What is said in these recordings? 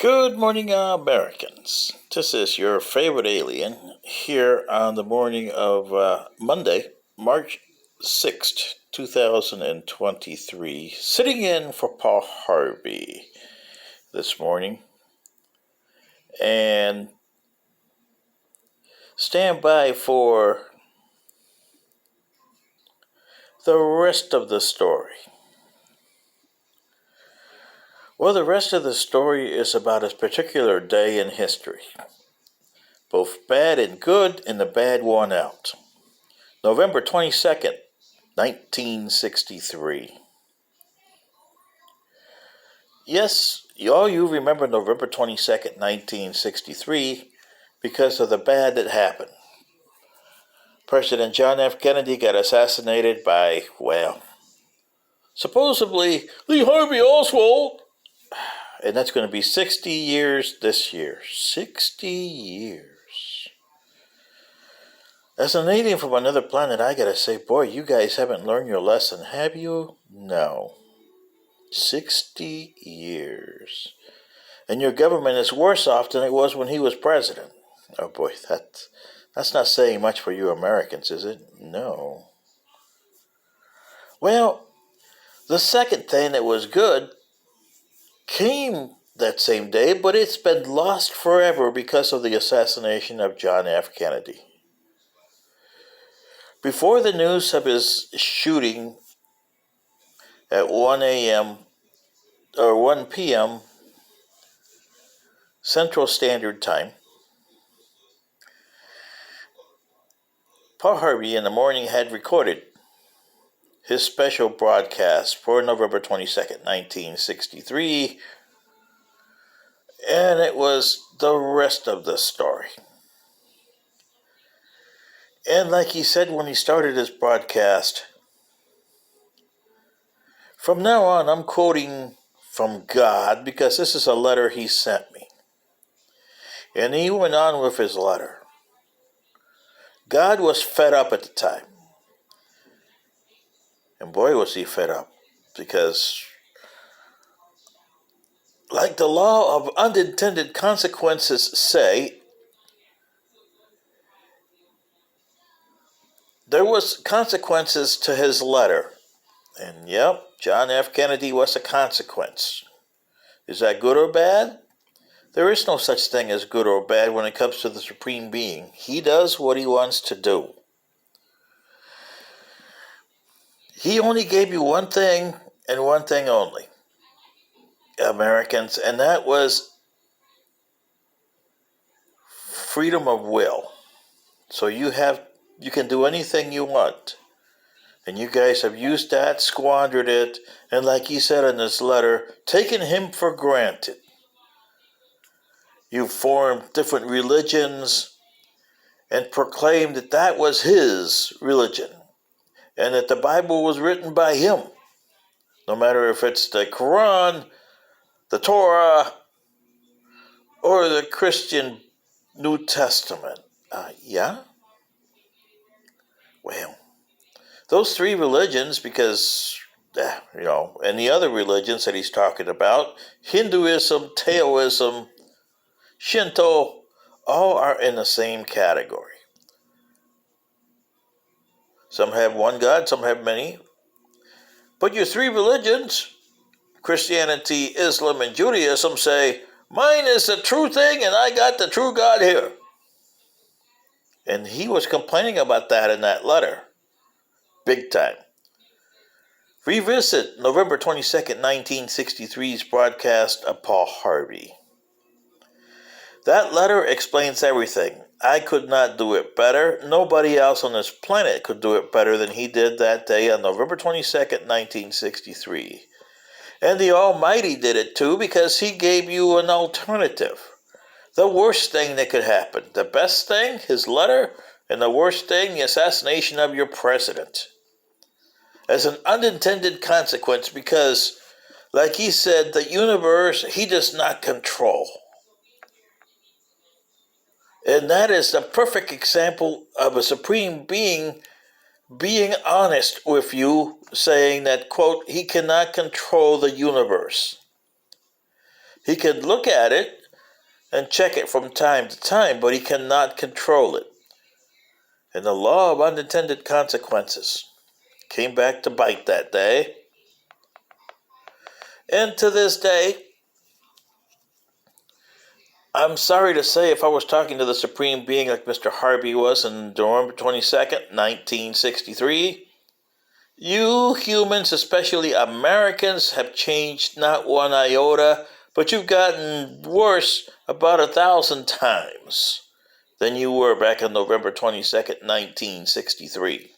Good morning, Americans. This is your favorite alien here on the morning of Monday, March 6th, 2023, sitting in for Paul Harvey this morning. And stand by for the rest of the story. Well, the rest of the story is about a particular day in history. Both bad and good, and the bad won out. November 22nd, 1963. Yes, all you remember November 22nd, 1963 because of the bad that happened. President John F. Kennedy got assassinated by, supposedly Lee Harvey Oswald. And that's going to be 60 years this year. 60 years. As a native from another planet, I gotta say, boy, you guys haven't learned your lesson, have you? No. 60 years. And your government is worse off than it was when he was president. Oh boy, that's not saying much for you Americans, is it? No. Well, the second thing that was good came that same day, but it's been lost forever because of the assassination of John F. Kennedy. Before the news of his shooting at 1 a.m. or 1 p.m. Central Standard Time, Paul Harvey in the morning had recorded his special broadcast for November 22nd, 1963, and it was the rest of the story. And like he said when he started his broadcast, from now on I'm quoting from God because this is a letter he sent me. And he went on with his letter. God was fed up at the time. And boy, was he fed up. Because, like the law of unintended consequences say, there was consequences to his letter. And yep, John F. Kennedy was a consequence. Is that good or bad? There is no such thing as good or bad when it comes to the Supreme Being. He does what he wants to do. He only gave you one thing and one thing only, Americans, and that was freedom of will. So you can do anything you want. And you guys have used that, squandered it, and like he said in this letter, taken him for granted. You formed different religions and proclaimed that that was his religion and that the Bible was written by him. No matter if it's the Quran, the Torah, or the Christian New Testament. Yeah? Well, those three religions, because, and the other religions that he's talking about, Hinduism, Taoism, Shinto, all are in the same category. Some have one God, some have many. But your three religions, Christianity, Islam, and Judaism, say, mine is the true thing and I got the true God here. And he was complaining about that in that letter. Big time. Revisit November 22nd, 1963's broadcast of Paul Harvey. That letter explains everything. I could not do it better. Nobody else on this planet could do it better than he did that day on November 22nd, 1963. And the Almighty did it too because he gave you an alternative. The worst thing that could happen. The best thing, his letter, and the worst thing, the assassination of your president. As an unintended consequence because, like he said, the universe he does not control. And that is the perfect example of a supreme being honest with you, saying that, quote, he cannot control the universe. He can look at it and check it from time to time, but he cannot control it. And the law of unintended consequences came back to bite that day. And to this day, I'm sorry to say, if I was talking to the Supreme Being like Mr. Harvey was on November 22nd, 1963, you humans, especially Americans, have changed not one iota, but you've gotten worse about 1,000 times than you were back on November 22nd, 1963.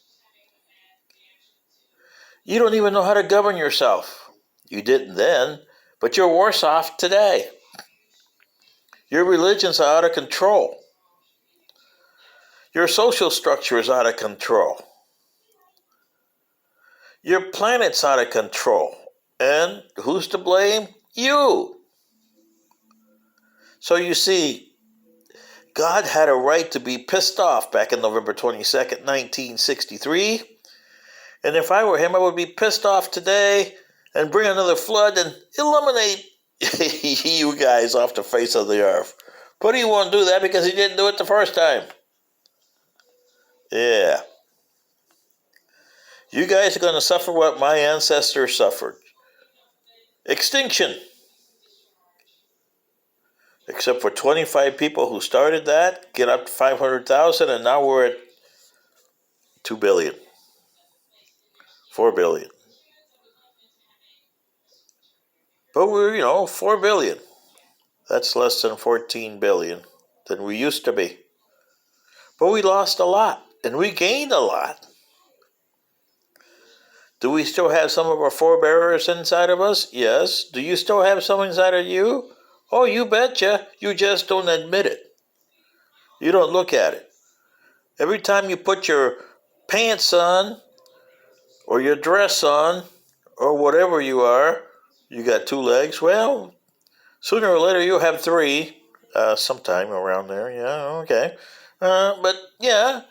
You don't even know how to govern yourself. You didn't then, but you're worse off today. Your religions are out of control. Your social structure is out of control. Your planet's out of control. And who's to blame? You. So you see, God had a right to be pissed off back on November 22nd, 1963. And if I were him, I would be pissed off today and bring another flood and eliminate you guys off the face of the earth. But he won't do that because he didn't do it the first time. Yeah. You guys are going to suffer what my ancestors suffered. Extinction. Except for 25 people who started that, get up to 500,000, and now we're at 2 billion. 4 billion. But we're, 4 billion. That's less than 14 billion than we used to be. But we lost a lot, and we gained a lot. Do we still have some of our forebearers inside of us? Yes. Do you still have some inside of you? Oh, you betcha. You just don't admit it. You don't look at it. Every time you put your pants on, or your dress on, or whatever you are, you got 2 legs. Well, sooner or later you'll have 3, sometime around there. Yeah, okay. But yeah,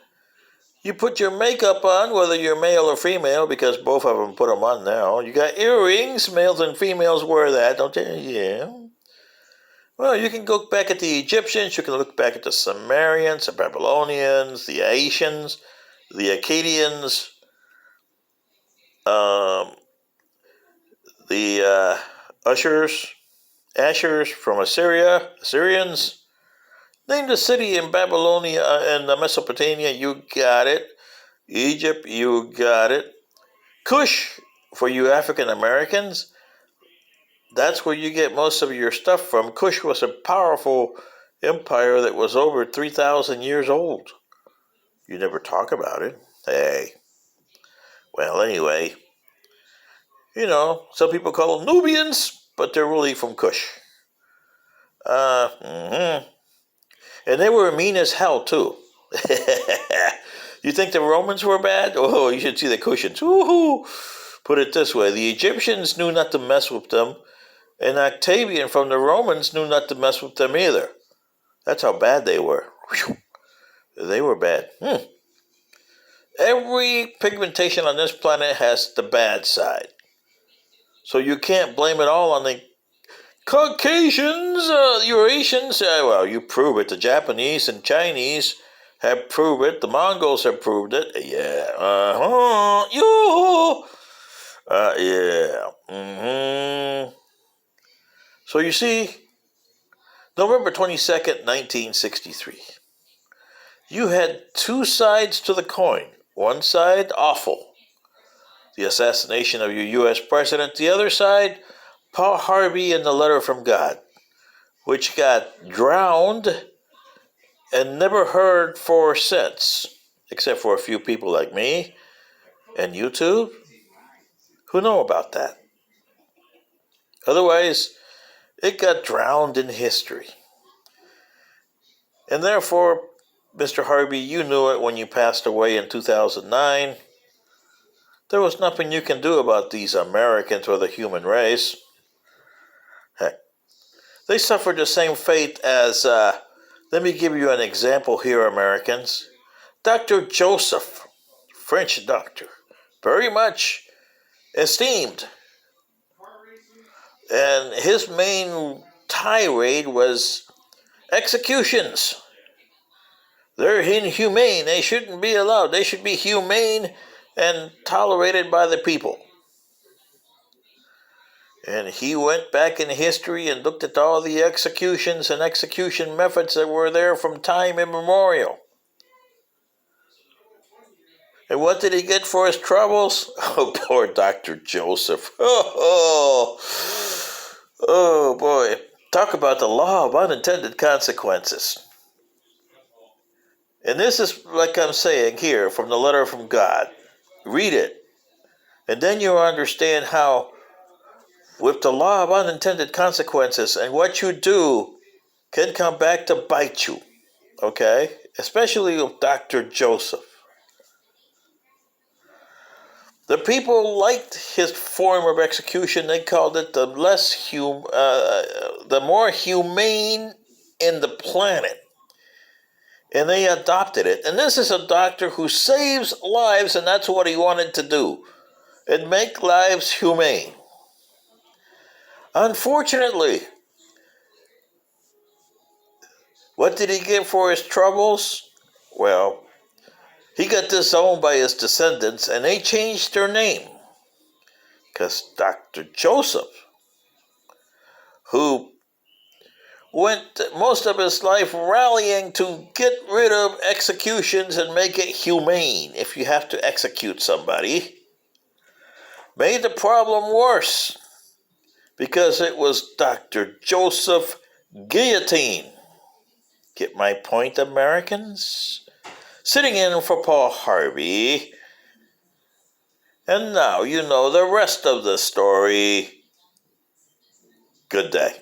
you put your makeup on, whether you're male or female, because both of them put them on now. You got earrings. Males and females wear that, don't you? Yeah. Well, you can look back at the Egyptians. You can look back at the Sumerians, the Babylonians, the Asians, the Akkadians, the Ashers from Assyria, Assyrians. Name the city in Babylonia and Mesopotamia, you got it. Egypt, you got it. Kush, for you African Americans, that's where you get most of your stuff from. Kush was a powerful empire that was over 3,000 years old. You never talk about it. Hey. Well, anyway, some people call them Nubians, but they're really from Kush. And they were mean as hell, too. You think the Romans were bad? Oh, you should see the Kushans. Woohoo! Put it this way, the Egyptians knew not to mess with them, and Octavian from the Romans knew not to mess with them either. That's how bad they were. Whew. They were bad. Every pigmentation on this planet has the bad side. So you can't blame it all on the Caucasians, Eurasians. Well, you prove it. The Japanese and Chinese have proved it. The Mongols have proved it. Yeah. Yeah. So you see, November 22nd, 1963. You had 2 sides to the coin. One side, awful. The assassination of your U.S. president. The other side, Paul Harvey and the letter from God, which got drowned and never heard for since, except for a few people like me and YouTube who know about that. Otherwise, it got drowned in history. And therefore, Mr. Harvey, you knew it when you passed away in 2009. There was nothing you can do about these Americans or the human race. Heck, they suffered the same fate as, let me give you an example here, Americans. Dr. Joseph, French doctor, very much esteemed. And his main tirade was executions. They're inhumane. They shouldn't be allowed. They should be humane and tolerated by the people. And he went back in history and looked at all the executions and execution methods that were there from time immemorial. And what did he get for his troubles? Oh, poor Dr. Joseph. Oh boy. Talk about the law of unintended consequences. And this is, like I'm saying here, from the letter from God. Read it. And then you'll understand how, with the law of unintended consequences, and what you do can come back to bite you. Okay? Especially with Dr. Joseph. The people liked his form of execution. They called it the more humane in the planet. And they adopted it. And this is a doctor who saves lives, and that's what he wanted to do. And make lives humane. Unfortunately, what did he get for his troubles? Well, he got disowned by his descendants, and they changed their name. Because Dr. Joseph, who went most of his life rallying to get rid of executions and make it humane if you have to execute somebody, made the problem worse because it was Dr. Joseph Guillotine. Get my point, Americans? Sitting in for Paul Harvey. And now you know the rest of the story. Good day.